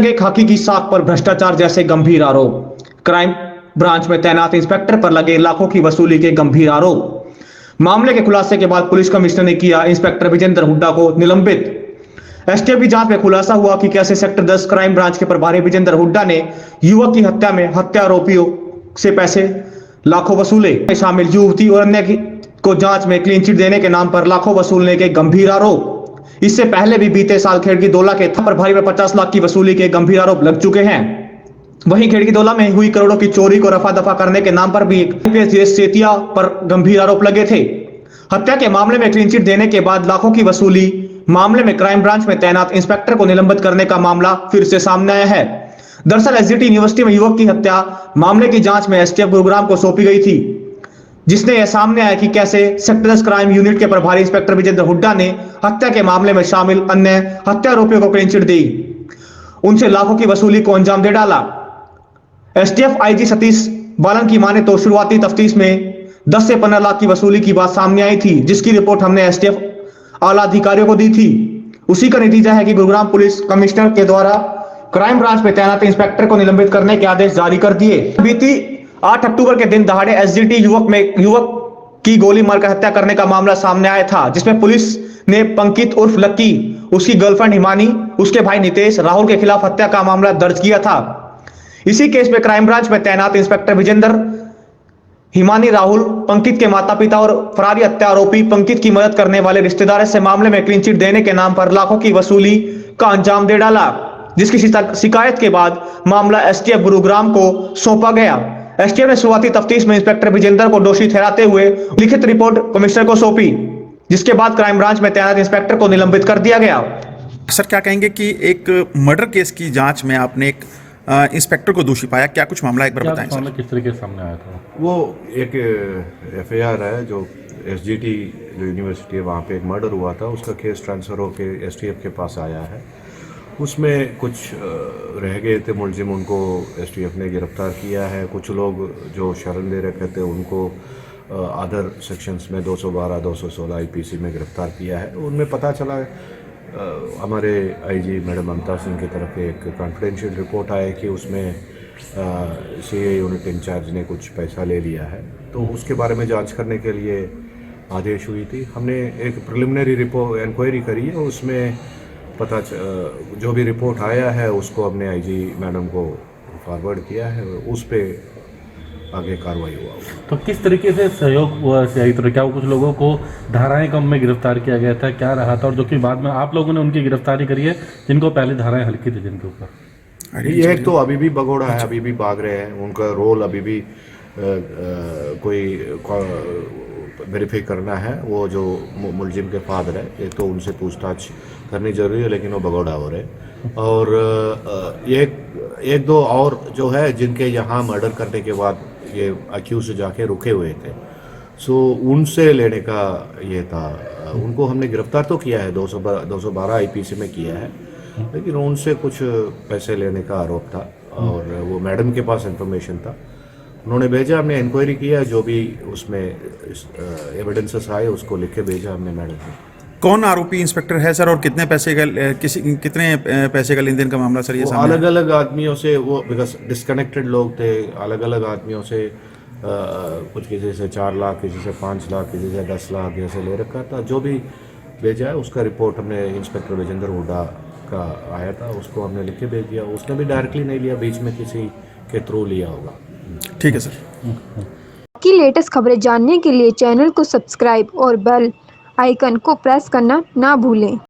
लगे खाकी की साख पर भ्रष्टाचार जैसे गंभीर आरोप। क्राइम ब्रांच में तैनात इंस्पेक्टर पर लगे लाखों की वसूली के गंभीर आरोप। मामले के खुलासे के बाद पुलिस कमिश्नर ने किया इंस्पेक्टर विजेंद्र हुड्डा को निलंबित। एसटीएफ की जांच में खुलासा हुआ कि कैसे सेक्टर 10 क्राइम ब्रांच के प्रभारी विजेंद्र हुड्डा ने युवक की हत्या में हत्या आरोपियों से पैसे लाखों वसूले। शामिल युवती और अन्य को जांच में क्लीन चिट देने के नाम पर लाखों वसूलने के गंभीर आरोप। इससे पहले भी बीते साल खेड़की दौला के प्रभारी पर 50 लाख की वसूली के गंभीर आरोप लग चुके हैं। वहीं खेड़की दौला में हुई करोड़ों की चोरी को रफा दफा करने के नाम पर भी सेतिया पर गंभीर आरोप लगे थे। हत्या के मामले में क्लीन चिट देने के बाद लाखों की वसूली मामले में क्राइम ब्रांच में तैनात इंस्पेक्टर को निलंबित करने का मामला फिर से सामने आया है। दरअसल एसजीटी यूनिवर्सिटी में युवक की हत्या मामले की जांच में एसटीएफ गुरुग्राम को सौंपी गई थी, जिसने यह सामने आया कि कैसे सेक्टर 10 क्राइम यूनिट के प्रभारी इंस्पेक्टर विजेंद्र हुड्डा ने हत्या के मामले में शामिल अन्य हत्या आरोपियों को क्लीन चिट दी, उनसे लाखों की वसूली को अंजाम दे डाला। एसटीएफ आईजी सतीश बालन की माने तो शुरुआती तफ्तीश में 10 से 15 लाख की वसूली की बात सामने आई थी, जिसकी रिपोर्ट हमने एसटीएफ आला अधिकारियों को दी थी। उसी का नतीजा है कि गुरुग्राम पुलिस कमिश्नर के द्वारा क्राइम ब्रांच में तैनात इंस्पेक्टर को निलंबित करने के आदेश जारी कर दिए। बीती 8 अक्टूबर के दिन दहाड़े एसजीटी युवक की गोली मारकर हत्या करने का मामला सामने आया था, जिसमें पुलिस ने पंकित उर्फ लक्की, उसकी गर्लफ्रेंड हिमानी, उसके भाई नितेश, राहुल के खिलाफ हत्या का मामला दर्ज किया था। इसी केस में क्राइम ब्रांच में तैनात इंस्पेक्टर विजेंद्र, हिमानी, राहुल, पंकित के माता पिता और फरारी हत्या आरोपी पंकित की मदद करने वाले रिश्तेदार से मामले में क्लीन चिट देने के नाम पर लाखों की वसूली का अंजाम दे डाला, जिसकी शिकायत के बाद मामला एसटीएफ गुरुग्राम को सौंपा गया। एसटीएफ ने शुरुआती तफ्तीश में इंस्पेक्टर विजेंद्र को दोषी ठहराते हुए लिखित रिपोर्ट कमिश्नर को सौंपी, जिसके बाद क्राइम ब्रांच में तैनात इंस्पेक्टर को निलंबित कर दिया गया। सर, क्या कहेंगे कि एक मर्डर केस की जांच में आपने एक इंस्पेक्टर को दोषी पाया, क्या कुछ मामला एक बार बताएं सर? किस तरीके से सामने आया था? वो एक एफआईआर है जो एसजीटी जो यूनिवर्सिटी है वहाँ पे एक मर्डर हुआ था, उसका केस ट्रांसफ़र होकर एसटीएफ के पास आया है। उसमें कुछ रह गए थे मुलजिम, उनको एसटीएफ ने गिरफ्तार किया है। कुछ लोग जो शरण दे रखे थे उनको अदर सेक्शंस में 212, 216 आईपीसी में गिरफ्तार किया है। उनमें पता चला हमारे आईजी मैडम ममता सिंह की तरफ एक कॉन्फिडेंशियल रिपोर्ट आया कि उसमें सीए यूनिट इंचार्ज ने कुछ पैसा ले लिया है, तो उसके बारे में जांच करने के लिए आदेश हुई थी। हमने एक प्रिलिमिनरी रिपोर्ट इंक्वायरी करी है, उसमें जो भी रिपोर्ट आया है उसको हमने आईजी मैडम को फॉरवर्ड किया है, उस पर आगे कार्रवाई हुआ। तो किस तरीके से सहयोग हुआ सही तरह? क्या कुछ लोगों को धाराएं कम में गिरफ्तार किया गया था, क्या रहा था? और जो कि बाद में आप लोगों ने उनकी गिरफ्तारी करी है जिनको पहले धाराएं हल्की थी जिनके ऊपर? ये तो अभी भी भगोड़ा है, अभी भी भाग रहे हैं, उनका रोल अभी भी कोई वेरीफाई करना है। वो जो मुलजिम के फादर है, ये तो उनसे पूछताछ करनी जरूरी है, लेकिन वो भगोड़ा हो रहे। और एक दो और जो है जिनके यहाँ मर्डर करने के बाद ये अक्यूज जाके रुके हुए थे, सो उनसे लेने का ये था। उनको हमने गिरफ्तार तो किया है, 212 आईपीसी में किया है, लेकिन उनसे कुछ पैसे लेने का आरोप था और वो मैडम के पास इंफॉर्मेशन था, उन्होंने भेजा, हमने इंक्वायरी किया, जो भी उसमें एविडेंसेस आए उसको लिख के भेजा हमने मैडम को। कौन आरोपी इंस्पेक्टर है सर, और कितने पैसे का लेन देन का मामला सर ये सामने? अलग अलग आदमियों से, वो बिकॉज डिस्कनेक्टेड लोग थे, अलग अलग आदमियों से कुछ किसी से 4 लाख, किसी से 5 लाख, किसी से 10 लाख ऐसे ले रखा था। जो भी भेजा है उसका रिपोर्ट हमने इंस्पेक्टर विजेंद्र हुड्डा का आया था, उसको हमने लिख के भेज दिया। उसने भी डायरेक्टली नहीं लिया, बीच में किसी के थ्रू लिया होगा। ठीक है सर। की लेटेस्ट खबरें जानने के लिए चैनल को सब्सक्राइब और बेल आइकन को प्रेस करना ना भूलें।